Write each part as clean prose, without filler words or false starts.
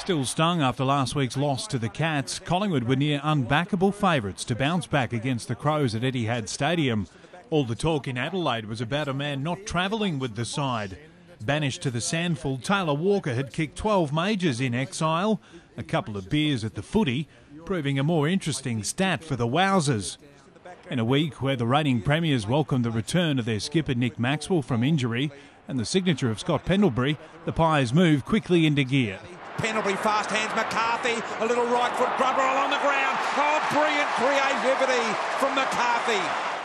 Still stung after last week's loss to the Cats, Collingwood were near unbackable favourites to bounce back against the Crows at Etihad Stadium. All the talk in Adelaide was about a man not travelling with the side. Banished to the Sandful, Taylor Walker had kicked 12 majors in exile, a couple of beers at the footy, proving a more interesting stat for the Wowsers. In a week where the reigning premiers welcomed the return of their skipper Nick Maxwell from injury and the signature of Scott Pendlebury, the Pies moved quickly into gear. Pendlebury fast hands McCarthy, a little right foot grubber along the ground. Oh, brilliant creativity from McCarthy.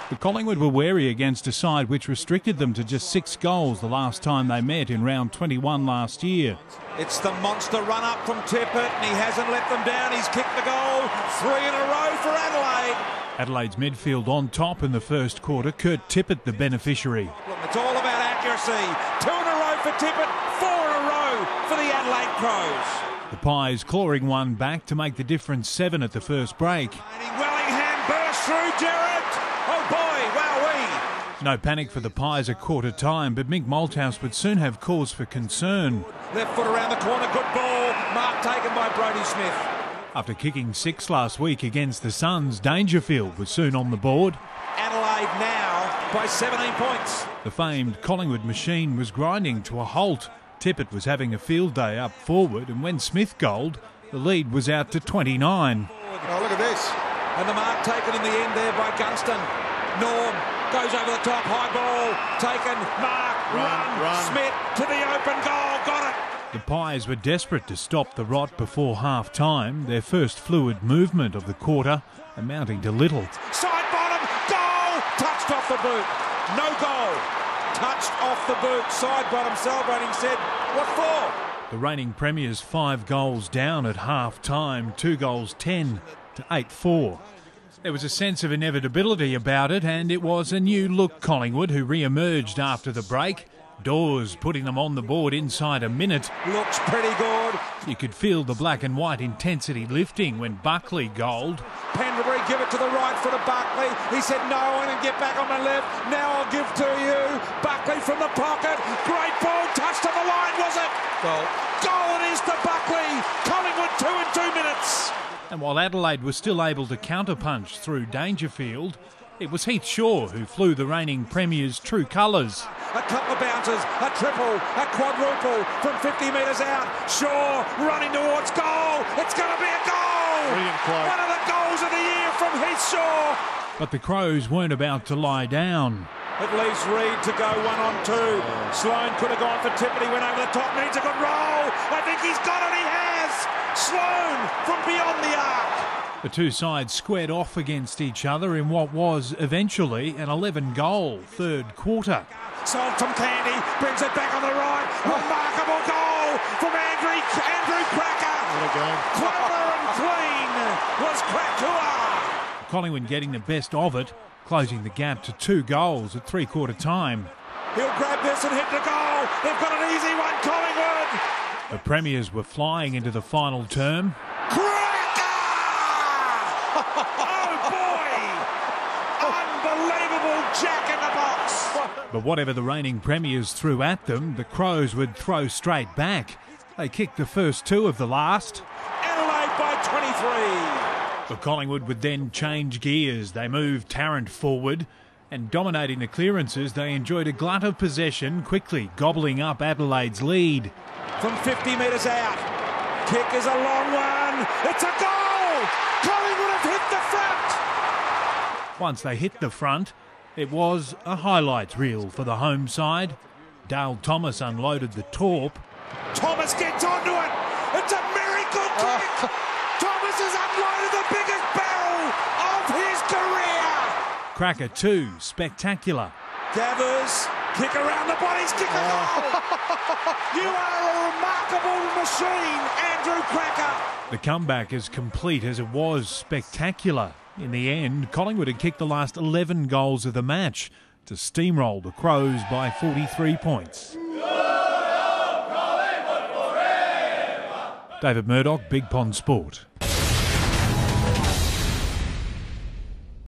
But Collingwood were wary against a side which restricted them to just 6 goals the last time they met in round 21 last year. It's the monster run up from Tippett and he hasn't let them down. He's kicked the goal, 3 in a row for Adelaide. Adelaide's midfield on top in the first quarter, Kurt Tippett the beneficiary. It's all about accuracy. 2 in a row for Tippett, 4 in a row for the Adelaide Crows. The Pies clawing one back to make the difference 7 at the first break. Wellingham burst through Gerard. Oh boy, wowee. No panic for the Pies at quarter time, but Mick Malthouse would soon have cause for concern. Left foot around the corner, good ball. Mark taken by Brodie Smith. After kicking 6 last week against the Suns, Dangerfield was soon on the board. Adelaide now by 17 points. The famed Collingwood machine was grinding to a halt. Tippett was having a field day up forward, and when Smith goaled, the lead was out to 29. Oh, look at this. And the mark taken in the end there by Gunston. Norm goes over the top, high ball taken. Mark, run. Smith to the open goal, got it. The Pies were desperate to stop the rot before half-time, their first fluid movement of the quarter amounting to little. Side bottom, goal! Touched off the boot. No goal. Touched off the boot. Side bottom celebrating, said, what for? The reigning premiers 5 goals down at half-time, 2 goals 10 to 8-4. There was a sense of inevitability about it, and it was a new-look Collingwood who re-emerged after the break. Dawes putting them on the board inside a minute. Looks pretty good. You could feel the black and white intensity lifting when Buckley goaled. Pendlebury give it to the right foot of Buckley. He said, no, I'm going to get back on my left. Now I'll give to you. Buckley from the pocket. Great ball. Touch to the line, was it? Goal. Goal it is to Buckley. Collingwood 2 in 2 minutes. And while Adelaide was still able to counterpunch through Dangerfield, it was Heath Shaw who flew the reigning premiers' true colours. A couple of bounces, a triple, a quadruple from 50 metres out. Shaw running towards goal. It's going to be a goal. Brilliant play. One of the goals of the year from Heath Shaw. But the Crows weren't about to lie down. It leaves Reid to go 1-on-2. Sloane could have gone for Tippett. He went over the top, needs a good roll. I think he's got it, he has. Sloane from beyond the arc. The two sides squared off against each other in what was eventually an 11-goal third quarter. Sold from Candy, brings it back on the right. Remarkable goal from Andrew Cracker. Clever and clean was Cracker. Collingwood getting the best of it, closing the gap to 2 goals at three-quarter time. He'll grab this and hit the goal. They've got an easy one, Collingwood. The premiers were flying into the final term. Unbelievable jack in the box. But whatever the reigning premiers threw at them, the Crows would throw straight back. They kicked the first 2 of the last. Adelaide by 23. But Collingwood would then change gears. They moved Tarrant forward, and dominating the clearances, they enjoyed a glut of possession, quickly gobbling up Adelaide's lead. From 50 metres out. Kick is a long one. It's a goal. Collingwood have hit the front. Once they hit the front, it was a highlights reel for the home side. Dale Thomas unloaded the torp. Thomas gets onto it. It's a miracle kick. Thomas has unloaded the biggest barrel of his career. Cracker too, spectacular. Gathers, kick around the bodies, kick a goal. You are a remarkable machine, Andrew Cracker. The comeback as complete as it was spectacular. In the end, Collingwood had kicked the last 11 goals of the match to steamroll the Crows by 43 points. David Murdoch, Big Pond Sport.